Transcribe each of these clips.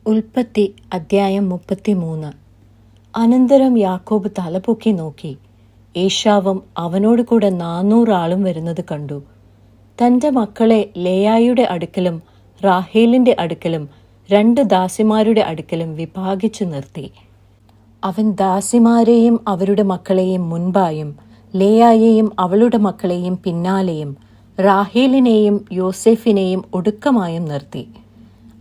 ഉൽപ്പത്തി അദ്ധ്യായം 33. അനന്തരം യാക്കോബ് തലപൊക്കി നോക്കി. ഏശാവും അവനോട് കൂടെ 400 ആളും വരുന്നത് കണ്ടു. തൻ്റെ മക്കളെ ലേയായുടെ അടുക്കലും റാഹേലിൻ്റെ അടുക്കലും 2 ദാസിമാരുടെ അടുക്കലും വിഭാഗിച്ചു നിർത്തി. അവൻ ദാസിമാരെയും അവരുടെ മക്കളെയും മുൻപായും ലേയായെയും അവളുടെ മക്കളെയും പിന്നാലെയും റാഹേലിനെയും യോസേഫിനെയും ഒടുക്കമായും നിർത്തി.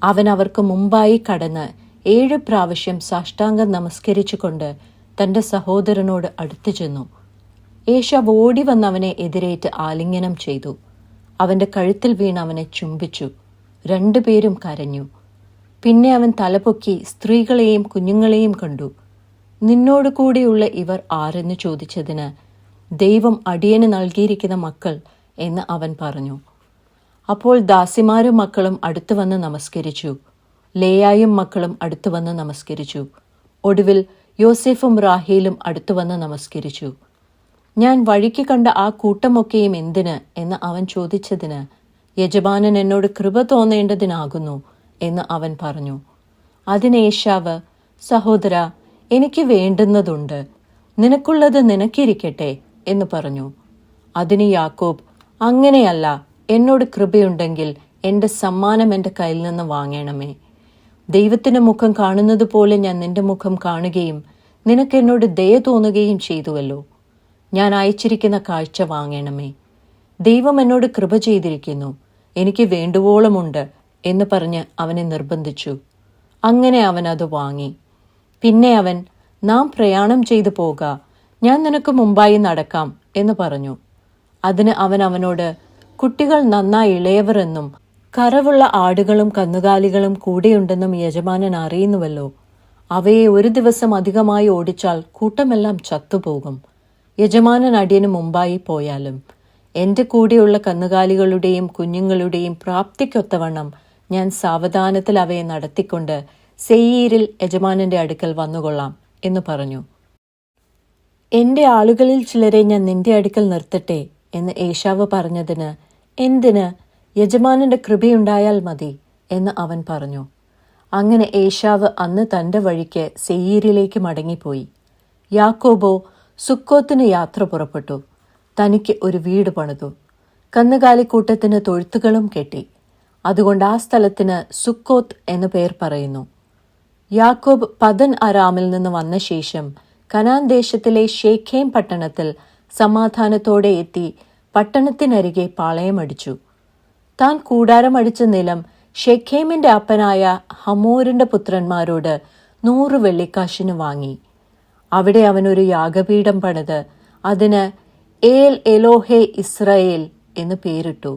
അവൻ അവർക്ക് മുമ്പായി കടന്ന് 7 പ്രാവശ്യം സാഷ്ടാംഗം നമസ്കരിച്ചുകൊണ്ട് തൻ്റെ സഹോദരനോട് അടുത്തു ചെന്നു. ഏശാവ് ഓടി വന്ന് അവനെ എതിരേറ്റ് ആലിംഗനം ചെയ്തു. അവൻ്റെ കഴുത്തിൽ വീണ് അവനെ ചുംബിച്ചു. 2 പേരും കരഞ്ഞു. പിന്നെ അവൻ തലപൊക്കി സ്ത്രീകളെയും കുഞ്ഞുങ്ങളെയും കണ്ടു. നിന്നോട് കൂടെയുള്ള ഇവർ ആരെന്ന് ചോദിച്ചതിന്, ദൈവം അടിയന് നൽകിയിരിക്കുന്ന മക്കൾ എന്ന് അവൻ പറഞ്ഞു. അപ്പോൾ ദാസിമാരും മക്കളും അടുത്തു വന്ന് നമസ്കരിച്ചു. ലേയായും മക്കളും അടുത്തു വന്ന് നമസ്കരിച്ചു. ഒടുവിൽ യോസേഫും റാഹേലും അടുത്തു വന്ന് നമസ്കരിച്ചു. ഞാൻ വഴിക്ക് കണ്ട ആ കൂട്ടമൊക്കെയും എന്തിന് എന്ന് അവൻ ചോദിച്ചതിന്, യജമാനൻ എന്നോട് കൃപ തോന്നേണ്ടതിനാകുന്നു എന്ന് അവൻ പറഞ്ഞു. അതിന് ഏശാവ്, സഹോദര, എനിക്ക് വേണ്ടുന്നതുണ്ട്, നിനക്കുള്ളത് നിനക്കിരിക്കട്ടെ എന്ന് പറഞ്ഞു. അതിന് യാക്കോബ്, അങ്ങനെയല്ല, എന്നോട് കൃപയുണ്ടെങ്കിൽ എൻ്റെ സമ്മാനം എൻ്റെ കയ്യിൽ നിന്ന് വാങ്ങണമേ. ദൈവത്തിൻ്റെ മുഖം കാണുന്നത് പോലെ ഞാൻ നിന്റെ മുഖം കാണുകയും നിനക്ക് എന്നോട് ദയ തോന്നുകയും ചെയ്തുവല്ലോ. ഞാൻ അയച്ചിരിക്കുന്ന കാഴ്ച വാങ്ങണമേ. ദൈവം എന്നോട് കൃപ ചെയ്തിരിക്കുന്നു, എനിക്ക് വേണ്ടുവോളമുണ്ട് എന്ന് പറഞ്ഞ് അവനെ നിർബന്ധിച്ചു. അങ്ങനെ അവൻ അത് വാങ്ങി. പിന്നെ അവൻ, നാം പ്രയാണം ചെയ്തു പോക, ഞാൻ നിനക്ക് മുമ്പായി നടക്കാം എന്ന് പറഞ്ഞു. അതിന് അവൻ അവനോട്, കുട്ടികൾ നന്നായി ഇളയവർ എന്നും കറവുള്ള ആടുകളും കന്നുകാലികളും കൂടെയുണ്ടെന്നും യജമാനൻ അറിയുന്നുവല്ലോ. അവയെ ഒരു ദിവസം അധികമായി ഓടിച്ചാൽ കൂട്ടമെല്ലാം ചത്തുപോകും. യജമാനൻ അടിയന് മുമ്പായി പോയാലും എൻ്റെ കൂടെയുള്ള കന്നുകാലികളുടെയും കുഞ്ഞുങ്ങളുടെയും പ്രാപ്തിക്കൊത്തവണ്ണം ഞാൻ സാവധാനത്തിൽ അവയെ നടത്തിക്കൊണ്ട് സെയീരിൽ യജമാനന്റെ അടുക്കൽ വന്നുകൊള്ളാം എന്ന് പറഞ്ഞു. എൻ്റെ ആളുകളിൽ ചിലരെ ഞാൻ നിന്റെ അടുക്കൽ നിർത്തട്ടെ എന്ന് ഏശാവ് പറഞ്ഞതിന്, എന്തിന്, യജമാനന്റെ കൃപയുണ്ടായാൽ മതി എന്ന് അവൻ പറഞ്ഞു. അങ്ങനെ ഏശാവ് അന്ന് തൻ്റെ വഴിക്ക് സെയീരിലേക്ക് മടങ്ങിപ്പോയി. യാക്കോബോ സുക്കോത്തിന് യാത്ര പുറപ്പെട്ടു. തനിക്ക് ഒരു വീട് പണിതു. കന്നുകാലിക്കൂട്ടത്തിന് തൊഴുത്തുകളും കെട്ടി. അതുകൊണ്ട് ആ സ്ഥലത്തിന് സുക്കോത്ത് എന്നു പേർ പറയുന്നു. യാക്കോബ് പദൻ അരാമിൽ നിന്ന് വന്ന ശേഷം കനാൻ ദേശത്തിലെ ഷേഖേം പട്ടണത്തിൽ സമാധാനത്തോടെ എത്തി പട്ടണത്തിനരികെ പാളയമടിച്ചു. താൻ കൂടാരമടിച്ച നിലം ഷെഖേമിന്റെ അപ്പനായ ഹമോരിന്റെ പുത്രന്മാരോട് 100 വെള്ളിക്കാശിന് വാങ്ങി. അവിടെ അവനൊരു യാഗപീഠം പണിത് അതിന് ഏൽ എലോഹെ ഇസ്രായേൽ എന്ന് പേരിട്ടു.